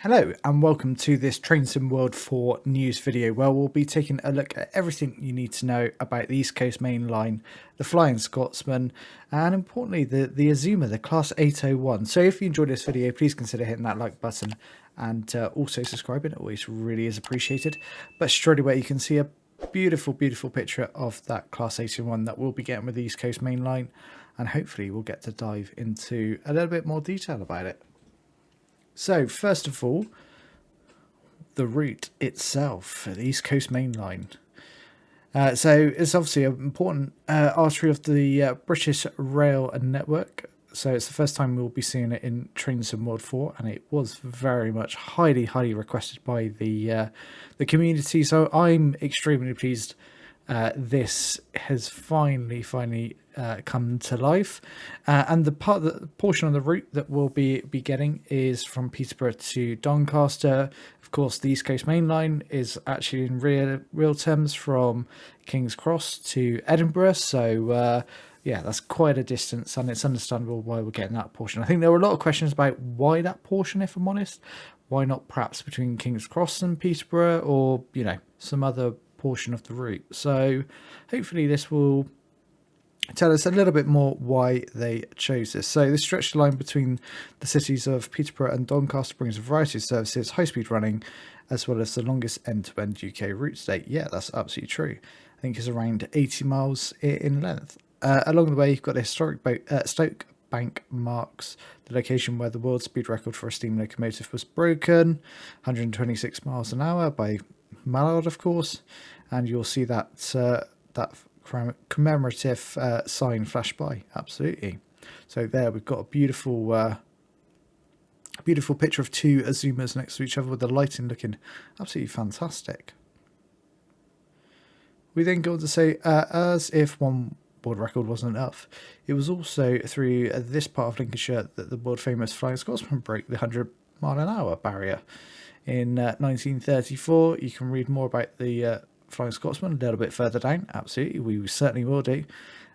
Hello and welcome to this Train Sim World 4 news video where we'll be taking a look at everything you need to know about the East Coast Main Line, the Flying Scotsman, and importantly the Azuma, the Class 801. So if you enjoyed this video, please consider hitting that like button and also subscribing. It always really is appreciated. But straight away you can see a beautiful picture of that Class 801 that we'll be getting with the East Coast Main Line, and hopefully we'll get to dive into a little bit more detail about it. So, first of all, the route itself, the East Coast Main Line. So, it's obviously an important artery of the British rail network. So, it's the first time we'll be seeing it in Train Sim World 4, and it was very much highly requested by the community. So, I'm extremely pleased this has finally come to life, and the portion of the route that we'll be getting is from Peterborough to Doncaster. Of course, the East Coast Main Line is actually in real terms from King's Cross to Edinburgh, so yeah, that's quite a distance, and it's understandable why we're getting that portion. I think there were a lot of questions about why that portion, if I'm honest. Why not perhaps between King's Cross and Peterborough, or some other portion of the route? So hopefully this will tell us a little bit more why they chose this. So this stretched line between the cities of Peterborough and Doncaster brings a variety of services, high-speed running, as well as the longest end-to-end UK route to date. Yeah, that's absolutely true. I think it's around 80 miles in length. Along the way, you've got the historic Stoke Bank marks the location where the world speed record for a steam locomotive was broken, 126 miles an hour by Mallard, of course, and you'll see that that commemorative sign flash by. Absolutely. So there we've got a beautiful picture of two Azumas next to each other with the lighting looking absolutely fantastic. We then go on to say, as if one world record wasn't enough, it was also through this part of Lincolnshire that the world famous Flying Scotsman broke the 100-mile-an-hour barrier in 1934. You can read more about the Flying Scotsman a little bit further down. Absolutely, we certainly will do.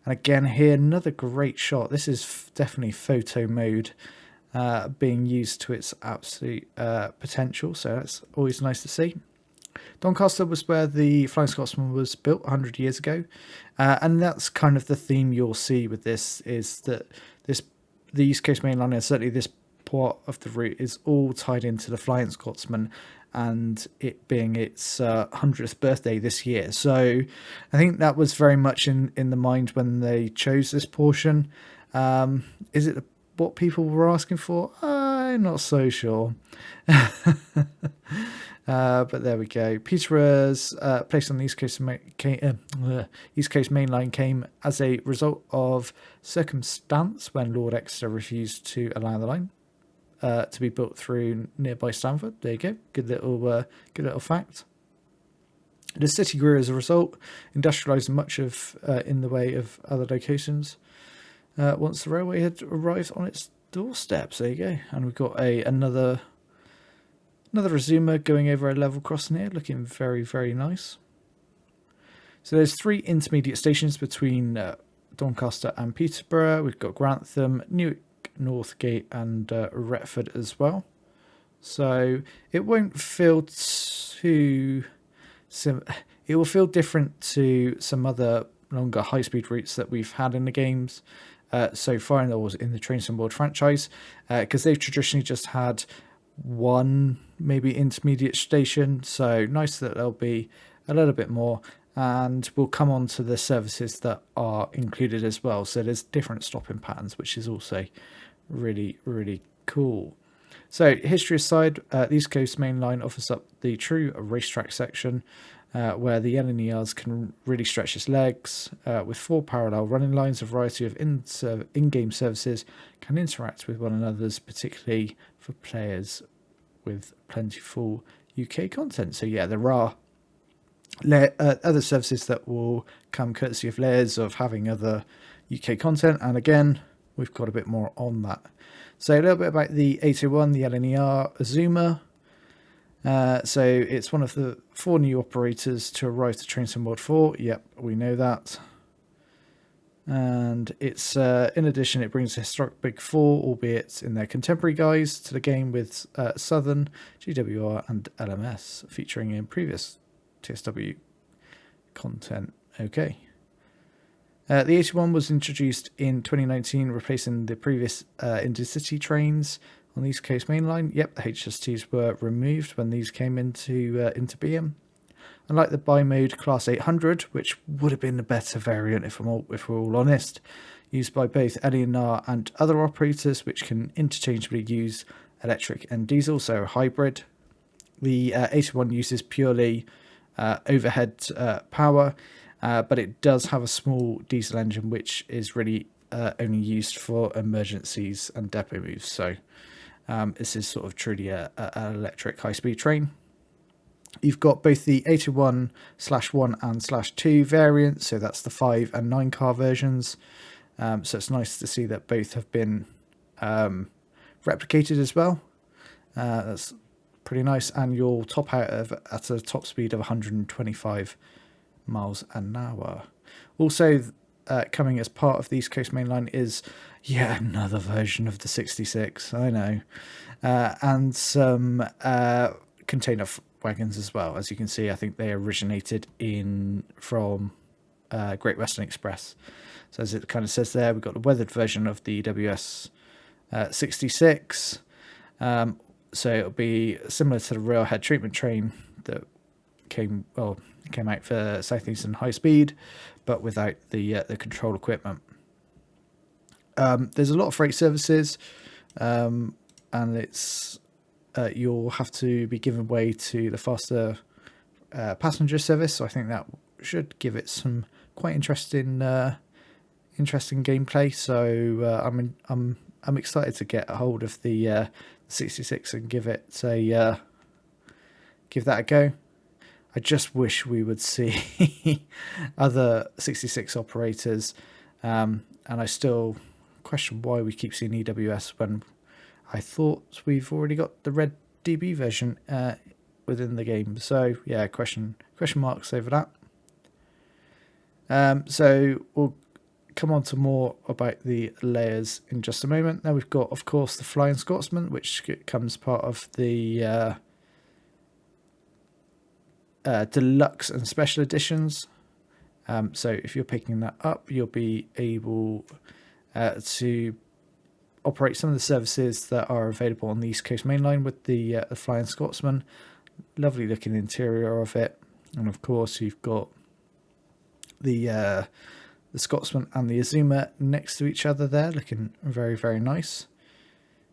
And again here, another great shot. This is definitely photo mode being used to its absolute potential, so that's always nice to see. Doncaster was where the Flying Scotsman was built 100 years ago, and that's kind of the theme you'll see with this, is that the East Coast Main Line, and certainly this part of the route, is all tied into the Flying Scotsman, and it being its 100th birthday this year. So I think that was very much in the mind when they chose this portion. Is it what people were asking for? I'm not so sure. But there we go. Peterborough's place on the East Coast Main Line came as a result of circumstance when Lord Exeter refused to allow the line to be built through nearby Stamford. There you go. Good little fact. The city grew as a result, industrialising much of in the way of other locations. Once the railway had arrived on its doorstep, there you go. And we've got another Azuma going over a level crossing here, looking very nice. So there's 3 intermediate stations between Doncaster and Peterborough. We've got Grantham, Newark, Northgate, and Retford as well. So it won't feel it will feel different to some other longer high-speed routes that we've had in the games so far, in the Train Sim World franchise, because they've traditionally just had one maybe intermediate station. So nice that there'll be a little bit more, and we'll come on to the services that are included as well. So there's different stopping patterns, which is also really cool. So history aside, the East Coast Main Line offers up the true racetrack section, where the LNERs can really stretch its legs. With 4 parallel running lines, a variety of in-game services can interact with one another's, particularly for players with plentiful UK content. So yeah, there are other services that will come courtesy of layers of having other UK content, and again, we've got a bit more on that. So a little bit about the 801, the LNER Azuma. So it's one of the 4 new operators to arrive to Train Sim World 4. Yep, we know that. And it's in addition, it brings the historic Big Four, albeit in their contemporary guise, to the game with Southern, GWR, and LMS featuring in previous TSW content. Okay. The 81 was introduced in 2019, replacing the previous intercity trains on the East Coast Main Line. Yep, the HSTs were removed when these came into being. Unlike the bi-mode Class 800, which would have been a better variant if we're all honest, used by both LNER and other operators, which can interchangeably use electric and diesel, so a hybrid. The 81 uses purely overhead power, but it does have a small diesel engine, which is really only used for emergencies and depot moves. So this is sort of truly an electric high-speed train. You've got both the 81/1 and /2 variants, so that's the 5 and 9 car versions. So it's nice to see that both have been replicated as well. That's pretty nice, and you'll top out at a top speed of 125 miles an hour. Also, coming as part of the East Coast Main Line is yet another version of the 66. I know, and some container wagons as well. As you can see, I think they originated from Great Western Express. So as it kind of says there, we've got the weathered version of the WS 66. So it'll be similar to the railhead treatment train that came out for Southeastern High Speed, but without the control equipment. There's a lot of freight services, and it's you'll have to be given way to the faster passenger service. So I think that should give it some quite interesting gameplay. So I'm excited to get a hold of the 66 and give that a go. I just wish we would see other 66 operators, and I still question why we keep seeing EWS when I thought we've already got the red DB version within the game. So yeah, question marks over that. So we'll come on to more about the layers in just a moment. Now we've got, of course, the Flying Scotsman, which comes part of the deluxe and special editions. So if you're picking that up, you'll be able to operate some of the services that are available on the East Coast Main Line with the Flying Scotsman. Lovely looking interior of it, and of course you've got the Scotsman and the Azuma next to each other there, looking very, very nice.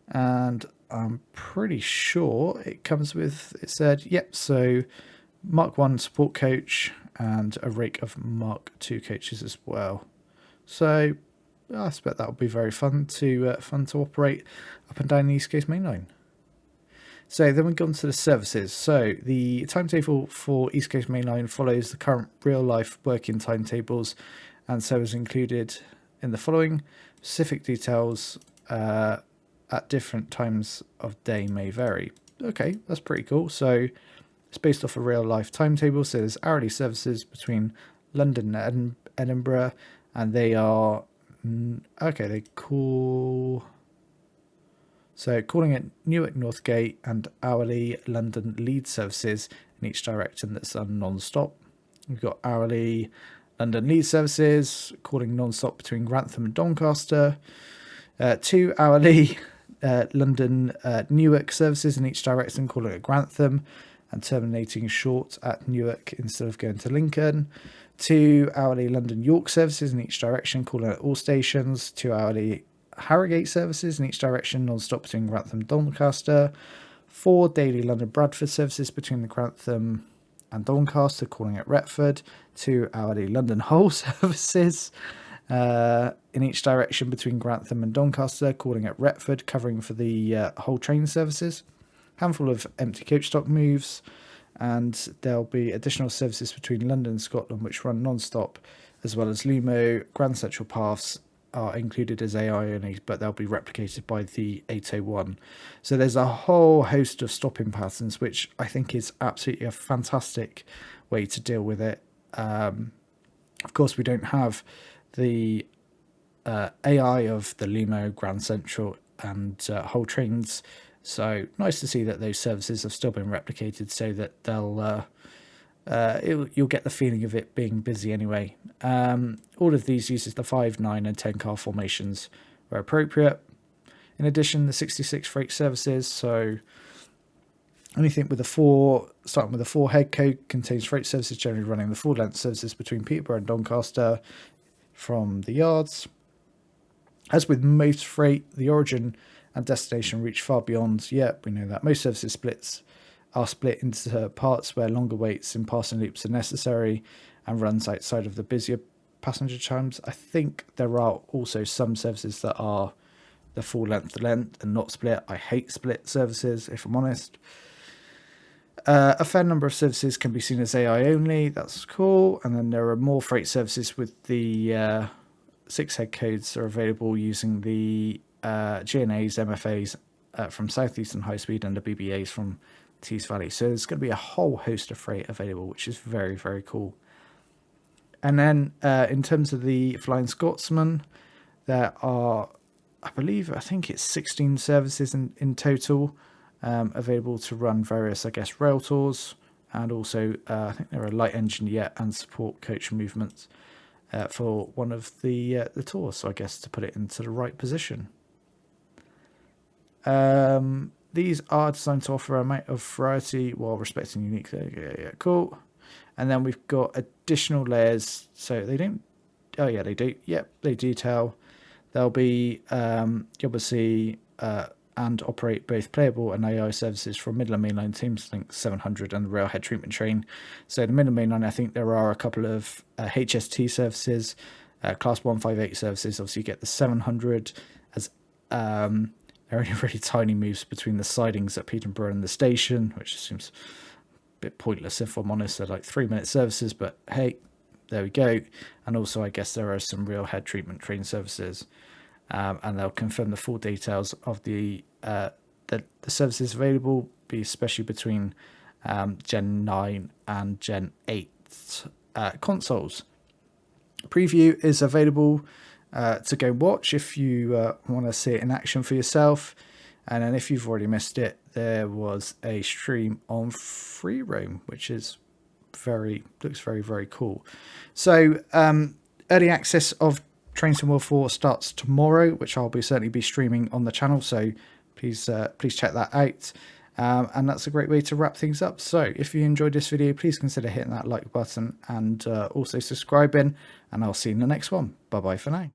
And I'm pretty sure it comes with, it said, yep, so Mark 1 support coach and a rake of Mark 2 coaches as well. So I expect that will be very fun to operate up and down the East Coast Main Line. So then we go on to the services. So the timetable for East Coast Main Line follows the current real-life working timetables, and so is included in the following. Specific details at different times of day may vary. Okay, that's pretty cool. So it's based off a real-life timetable. So there's hourly services between London and Edinburgh, and they are calling it Newark Northgate, and hourly London Leeds services in each direction that's done non-stop. We've got hourly London Leeds services calling non-stop between Grantham and Doncaster. 2 hourly London Newark services in each direction calling at Grantham and terminating short at Newark instead of going to Lincoln. 2 hourly London York services in each direction calling at all stations. 2 hourly Harrogate services in each direction non-stop between Grantham and Doncaster. 4 daily London Bradford services between the Grantham and Doncaster calling at Retford. 2 hourly London Hull services in each direction between Grantham and Doncaster calling at Retford, covering for the Hull train services. Handful of empty coach stock moves, and there'll be additional services between London and Scotland which run non-stop, as well as Lumo. Grand Central paths are included as AI only, but they'll be replicated by the 801. So there's a whole host of stopping patterns, which I think is absolutely a fantastic way to deal with it. Of course, we don't have the AI of the Lumo, Grand Central, and Hull trains. So nice to see that those services have still been replicated, so that you'll get the feeling of it being busy anyway. All of these uses the 5, 9, and 10 car formations where appropriate. In addition, the 66 freight services, so anything with starting with a 4 head code contains freight services generally running the full length services between Peterborough and Doncaster from the yards. As with most freight, the origin and destination reach far beyond. Yep, we know that. Most services are split into parts where longer waits in passing loops are necessary and runs outside of the busier passenger times. I think there are also some services that are the full length and not split. I hate split services, if I'm honest. A fair number of services can be seen as AI only. That's cool. And then there are more freight services with the 6 head codes are available using the GNAs, MFAs from Southeastern High Speed and the BBAs from Tees Valley. So there's going to be a whole host of freight available, which is very, very cool. And then in terms of the Flying Scotsman, there are, I think it's 16 services in total available to run various, rail tours. And also, I think there are light engine yet and support coach movements for one of the tours. So I guess to put it into the right position. These are designed to offer a amount of variety while respecting unique. Yeah, cool. And then we've got additional layers. So they don't. Oh yeah, they do. Yep, they detail. They'll be obviously and operate both playable and AI services from Midland Mainline Thameslink 700 and the Railhead Treatment Train. So the Midland Mainline, I think there are a couple of HST services, Class 158 services. Obviously, you get the 700 as there are only really tiny moves between the sidings at Peterborough and the station, which seems a bit pointless if I'm honest. They're like 3-minute services, but hey, there we go. And also, I guess there are some Railhead Treatment Train services. And they'll confirm the full details of the services available, especially between Gen 9 and Gen 8 consoles. Preview is available to go watch if you want to see it in action for yourself. And then if you've already missed it, there was a stream on Free Roam, which is looks very, very cool. So early access of Train Sim World 4 starts tomorrow, which I'll certainly be streaming on the channel, so please check that out. And that's a great way to wrap things up. So if you enjoyed this video, please consider hitting that like button and also subscribing, and I'll see you in the next one. Bye bye for now.